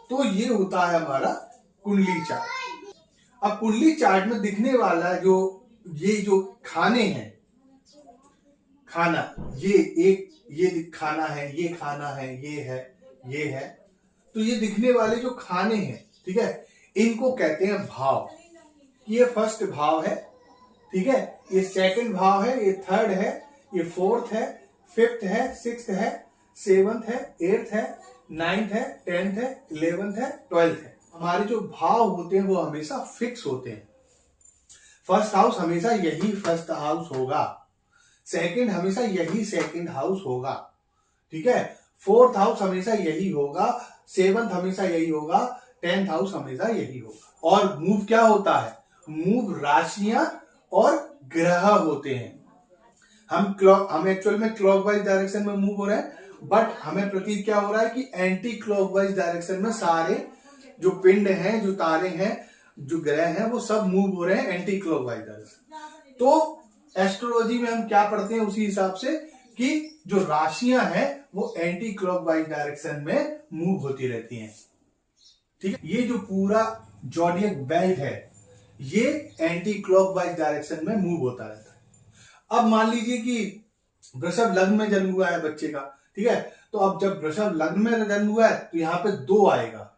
तो ये होता है हमारा कुंडली चार्ट। अब कुंडली चार्ट में दिखने वाला ये जो खाने हैं, खाना, ये खाना है, ये खाना है, ये है, तो ये दिखने वाले जो खाने हैं, ठीक है, इनको कहते हैं भाव। ये फर्स्ट भाव है, ठीक है, ये सेकंड भाव है, ये थर्ड है, ये फोर्थ है, फिफ्थ है, सिक्स्थ है, सेवंथ है, एट्थ है, नाइन्थ है, टेंथ है, 11th है, 12th है। हमारे जो भाव होते हैं वो हमेशा फिक्स होते हैं। फर्स्ट हाउस हमेशा यही फर्स्ट हाउस होगा, सेकंड हमेशा यही सेकंड हाउस होगा, ठीक है, फोर्थ हाउस हमेशा यही होगा, सेवंथ हमेशा यही होगा, 10th हाउस हमेशा यही होगा। और मूव क्या होता है? मूव राशियां और ग्रह होते हैं। हम एक्चुअल में क्लॉकवाइज डायरेक्शन में मूव हो रहे हैं, बट हमें प्रतीत क्या हो रहा है कि एंटी क्लॉकवाइज डायरेक्शन में सारे जो पिंड हैं, जो तारे हैं, जो ग्रह हैं, वो सब मूव हो रहे हैं एंटी क्लॉकवाइज डायरेक्शन। तो एस्ट्रोलॉजी में हम क्या पढ़ते हैं उसी हिसाब से कि जो राशियां हैं वो एंटी क्लॉकवाइज डायरेक्शन में मूव होती रहती हैं, ठीक है। ये जो पूरा जॉडियक बेल्ट है ये एंटी क्लॉकवाइज डायरेक्शन में मूव होता रहता है। अब मान लीजिए कि वृषभ लग्न में जन्म हुआ है बच्चे का, ठीक है, तो अब जब वृषभ लग्न में जन्म हुआ है तो यहाँ पे 2 आएगा,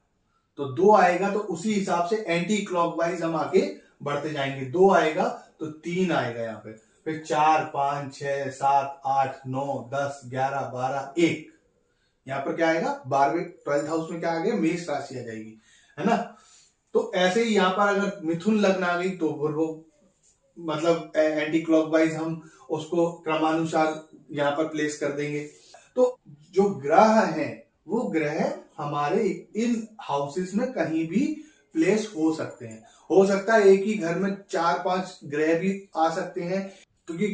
तो 2 आएगा तो उसी हिसाब से एंटी क्लॉकवाइज हम आगे बढ़ते जाएंगे। 2 आएगा तो 3 आएगा यहाँ पे, फिर 4, 5, 6, 7, 8, 9, 10, 11, 12, 1। यहाँ पर क्या आएगा? 12वें 12th हाउस में क्या आ गया? मेष राशि आ जाएगी, है ना। तो ऐसे ही यहाँ पर अगर मिथुन लग्न आ गई तो फिर वो मतलब एंटी क्लॉकवाइज हम उसको क्रमानुसार यहाँ पर प्लेस कर देंगे। तो जो ग्रह हैं वो ग्रह हमारे इन हाउसेस में कहीं भी प्लेस हो सकते हैं। हो सकता है एक ही घर में 4-5 ग्रह भी आ सकते हैं, क्योंकि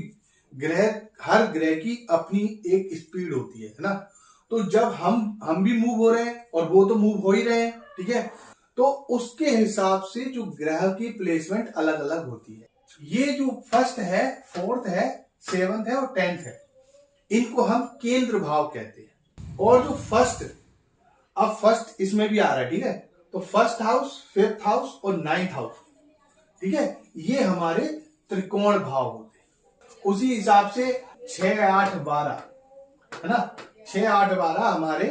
हर ग्रह की अपनी एक स्पीड होती है ना। तो जब हम भी मूव हो रहे हैं और वो तो मूव हो ही रहे हैं, ठीक है, तो उसके हिसाब से जो ग्रह की प्लेसमेंट अलग अलग होती है। ये जो फर्स्ट है, फोर्थ है, 7th है और 10th है, इनको हम केंद्र भाव कहते हैं। और जो फर्स्ट इसमें भी आ रहा है, ठीक है, तो फर्स्ट हाउस, 5th हाउस और 9th हाउस, ठीक है, ये हमारे त्रिकोण भाव होते हैं। उसी हिसाब से 6, 8, 12, है ना, 6, 8, 12 हमारे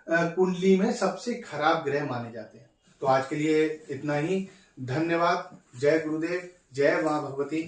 कुंडली में सबसे खराब ग्रह माने जाते हैं। तो आज के लिए इतना ही। धन्यवाद। जय गुरुदेव, जय मां भगवती।